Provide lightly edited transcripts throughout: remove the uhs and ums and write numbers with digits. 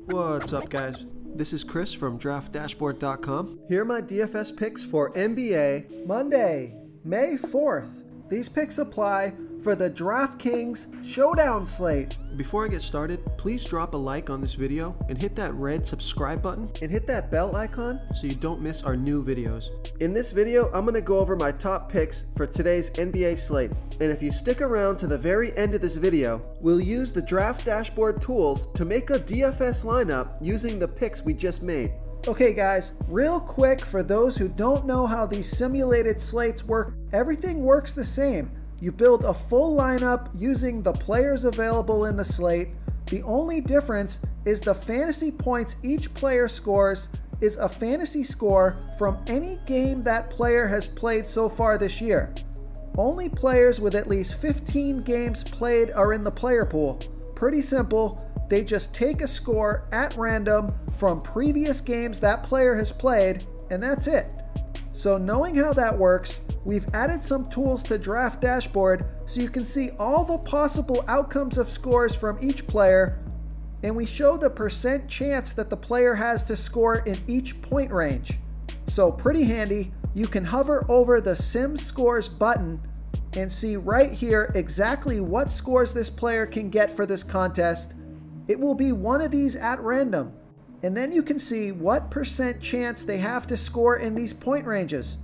What's up, guys? This is Chris from DraftDashboard.com. Here are my DFS picks for NBA Monday, May 4th. These picks apply for the DraftKings Showdown slate. Before I get started, please drop a like on this video and hit that red subscribe button and hit that bell icon so you don't miss our new videos. In this video, I'm going to go over my top picks for today's NBA slate. And if you stick around to the very end of this video, we'll use the Draft Dashboard tools to make a DFS lineup using the picks we just made. Okay guys, real quick for those who don't know how these simulated slates work, everything works the same. You build a full lineup using the players available in the slate. The only difference is the fantasy points each player scores is a fantasy score from any game that player has played so far this year. Only players with at least 15 games played are in the player pool. Pretty simple, they just take a score at random from previous games that player has played, and that's it. So knowing how that works, we've added some tools to Draft Dashboard so you can see all the possible outcomes of scores from each player, and we show the percent chance that the player has to score in each point range. So pretty handy. You can hover over the Sim Scores button and see right here exactly what scores this player can get for this contest. It will be one of these at random. And then you can see what percent chance they have to score in these point ranges.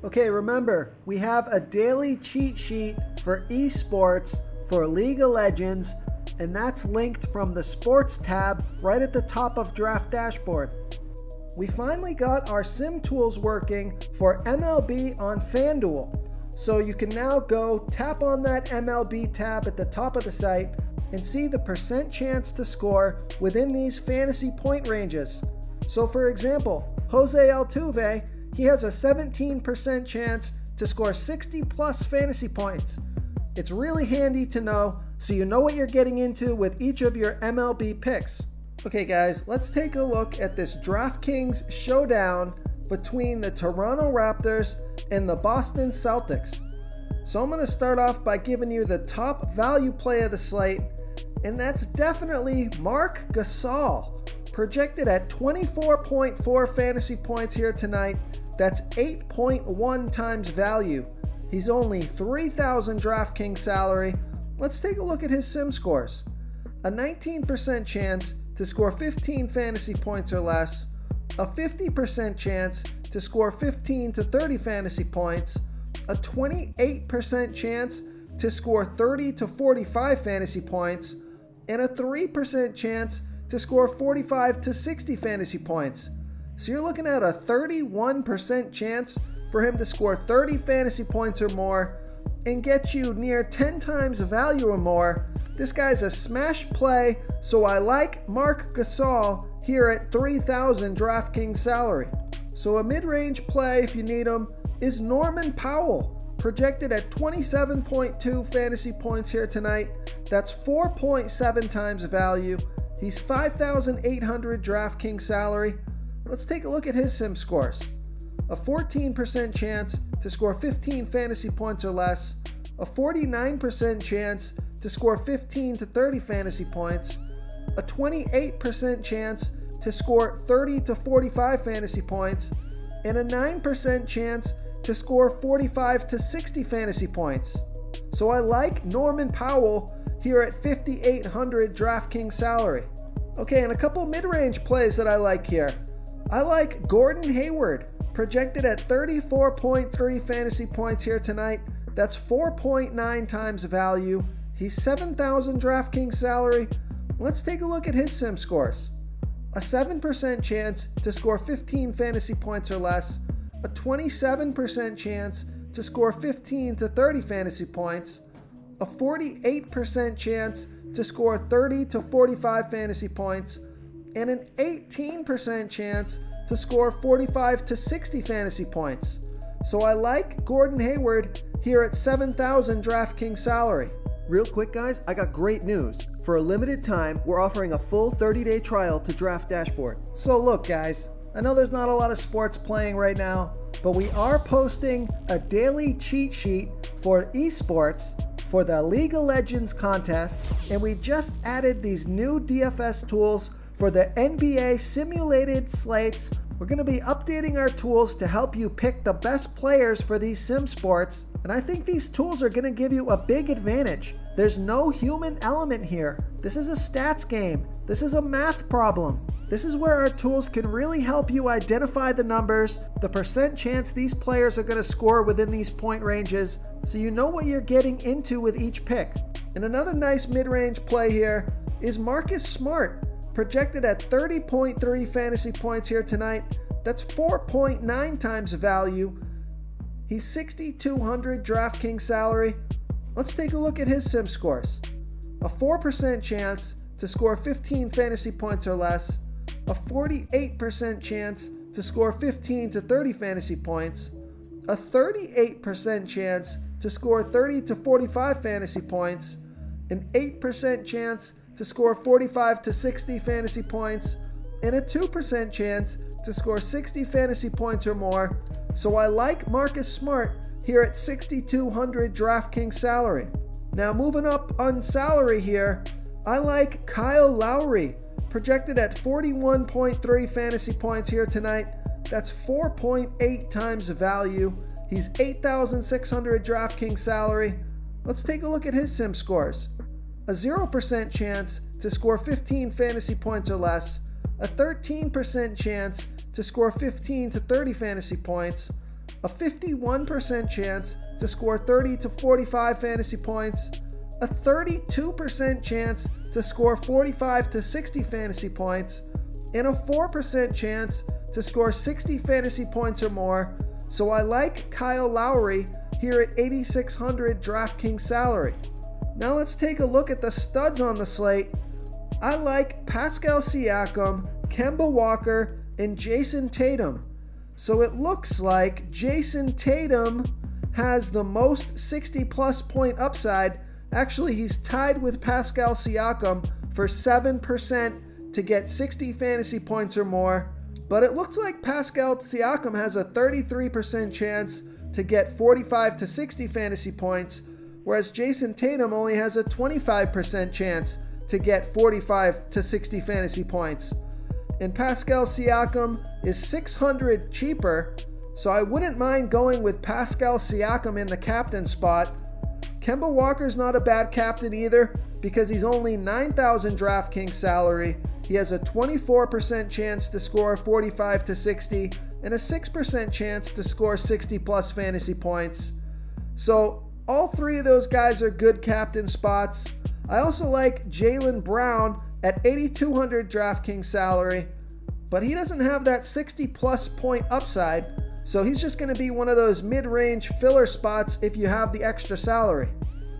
Okay, remember, we have a daily cheat sheet for esports for League of Legends, and that's linked from the Sports tab right at the top of Draft Dashboard. We finally got our sim tools working for MLB on FanDuel. So you can now go tap on that MLB tab at the top of the site and see the percent chance to score within these fantasy point ranges. So for example, Jose Altuve, he has a 17% chance to score 60 plus fantasy points. It's really handy to know so you know what you're getting into with each of your MLB picks. Okay guys, let's take a look at this DraftKings showdown between the Toronto Raptors and the Boston Celtics. So I'm going to start off by giving you the top value play of the slate, and that's definitely Marc Gasol, projected at 24.4 fantasy points here tonight. That's 8.1 times value. He's only 3,000 DraftKings salary. Let's take a look at his sim scores. A 19% chance to score 15 fantasy points or less, a 50% chance to score 15 to 30 fantasy points, a 28% chance to score 30 to 45 fantasy points, and a 3% chance to score 45 to 60 fantasy points. So you're looking at a 31% chance for him to score 30 fantasy points or more and get you near 10 times value or more. This guy's a smash play, so I like Marc Gasol here at 3,000 DraftKings salary. So a mid-range play, if you need him, is Norman Powell, projected at 27.2 fantasy points here tonight. That's 4.7 times value. He's 5,800 DraftKings salary. Let's take a look at his sim scores. A 14% chance to score 15 fantasy points or less, a 49% chance to score 15 to 30 fantasy points, a 28% chance to score 30 to 45 fantasy points, and a 9% chance to score 45 to 60 fantasy points. So I like Norman Powell here at 5,800 DraftKings salary. Okay, and a couple mid-range plays that I like here. I like Gordon Hayward, projected at 34.3 fantasy points here tonight. That's 4.9 times value. He's 7,000 DraftKings salary. Let's take a look at his sim scores. A 7% chance to score 15 fantasy points or less, a 27% chance to score 15 to 30 fantasy points, a 48% chance to score 30 to 45 fantasy points, and an 18% chance to score 45 to 60 fantasy points. So I like Gordon Hayward here at 7,000 DraftKings salary. Real quick guys, I got great news. For a limited time, we're offering a full 30-day trial to Draft Dashboard. So look guys, I know there's not a lot of sports playing right now, but we are posting a daily cheat sheet for esports for the League of Legends contests, and we just added these new DFS tools for the NBA simulated slates. We're going to be updating our tools to help you pick the best players for these sim sports, and I think these tools are going to give you a big advantage. There's no human element here. This is a stats game. This is a math problem. This is where our tools can really help you identify the numbers, the percent chance these players are going to score within these point ranges, so you know what you're getting into with each pick. And another nice mid-range play here is Marcus Smart, projected at 30.3 fantasy points here tonight. That's 4.9 times value. He's 6,200 DraftKings salary. Let's take a look at his sim scores. A 4% chance to score 15 fantasy points or less, a 48% chance to score 15 to 30 fantasy points, a 38% chance to score 30 to 45 fantasy points, an 8% chance to score 45 to 60 fantasy points, and a 2% chance to score 60 fantasy points or more. So I like Marcus Smart here at 6,200 DraftKings salary. Now moving up on salary here, I like Kyle Lowery, projected at 41.3 fantasy points here tonight. That's 4.8 times the value. He's 8,600 DraftKings salary. Let's take a look at his sim scores. A 0% chance to score 15 fantasy points or less, a 13% chance to score 15 to 30 fantasy points, a 51% chance to score 30 to 45 fantasy points, a 32% chance to score 45 to 60 fantasy points, and a 4% chance to score 60 fantasy points or more. So I like Kyle Lowery here at 8,600 DraftKings salary. Now let's take a look at the studs on the slate. I like Pascal Siakam, Kemba Walker, and Jason Tatum. So it looks like Jason Tatum has the most 60-plus point upside. Actually, he's tied with Pascal Siakam for 7% to get 60 fantasy points or more. But it looks like Pascal Siakam has a 33% chance to get 45 to 60 fantasy points, whereas Jason Tatum only has a 25% chance to get 45 to 60 fantasy points. And Pascal Siakam is 600 cheaper, so I wouldn't mind going with Pascal Siakam in the captain spot. Kemba Walker's not a bad captain either because he's only 9,000 DraftKings salary. He has a 24% chance to score 45 to 60 and a 6% chance to score 60 plus fantasy points. So all three of those guys are good captain spots. I also like Jaylen Brown at 8,200 DraftKings salary, but he doesn't have that 60 plus point upside, so he's just going to be one of those mid-range filler spots if you have the extra salary.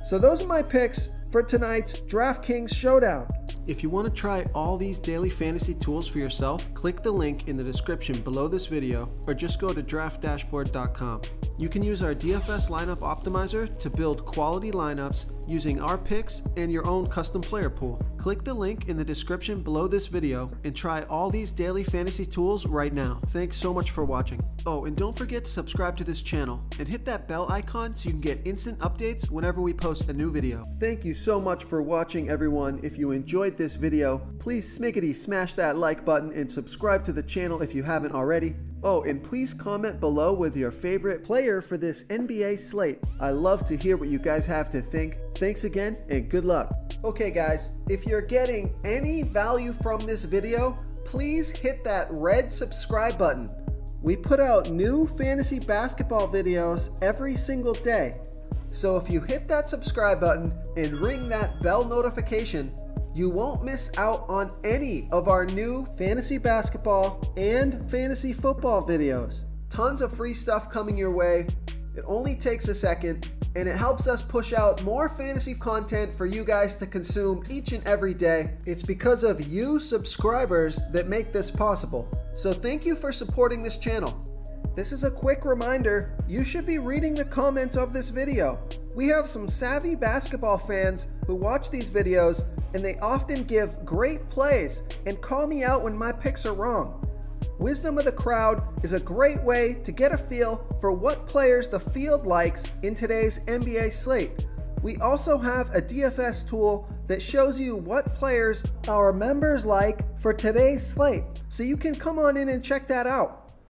So those are my picks for tonight's DraftKings Showdown. If you want to try all these daily fantasy tools for yourself, click the link in the description below this video or just go to draftdashboard.com. You can use our DFS lineup optimizer to build quality lineups using our picks and your own custom player pool. Click the link in the description below this video and try all these daily fantasy tools right now. Thanks so much for watching. Oh, and don't forget to subscribe to this channel and hit that bell icon so you can get instant updates whenever we post a new video. Thank you so much for watching, everyone. If you enjoyed this video, please smash that like button and subscribe to the channel if you haven't already. Oh, and please comment below with your favorite player for this NBA slate. I love to hear what you guys have to think. Thanks again and good luck. Okay guys, if you're getting any value from this video, please hit that red subscribe button. We put out new fantasy basketball videos every single day. So if you hit that subscribe button and ring that bell notification, you won't miss out on any of our new fantasy basketball and fantasy football videos. Tons of free stuff coming your way. It only takes a second, and it helps us push out more fantasy content for you guys to consume each and every day. It's because of you subscribers that make this possible. So thank you for supporting this channel. This is a quick reminder, you should be reading the comments of this video. We have some savvy basketball fans who watch these videos, and they often give great plays and call me out when my picks are wrong. Wisdom of the crowd is a great way to get a feel for what players the field likes in today's NBA slate. We also have a DFS tool that shows you what players our members like for today's slate, so you can come on in and check that out.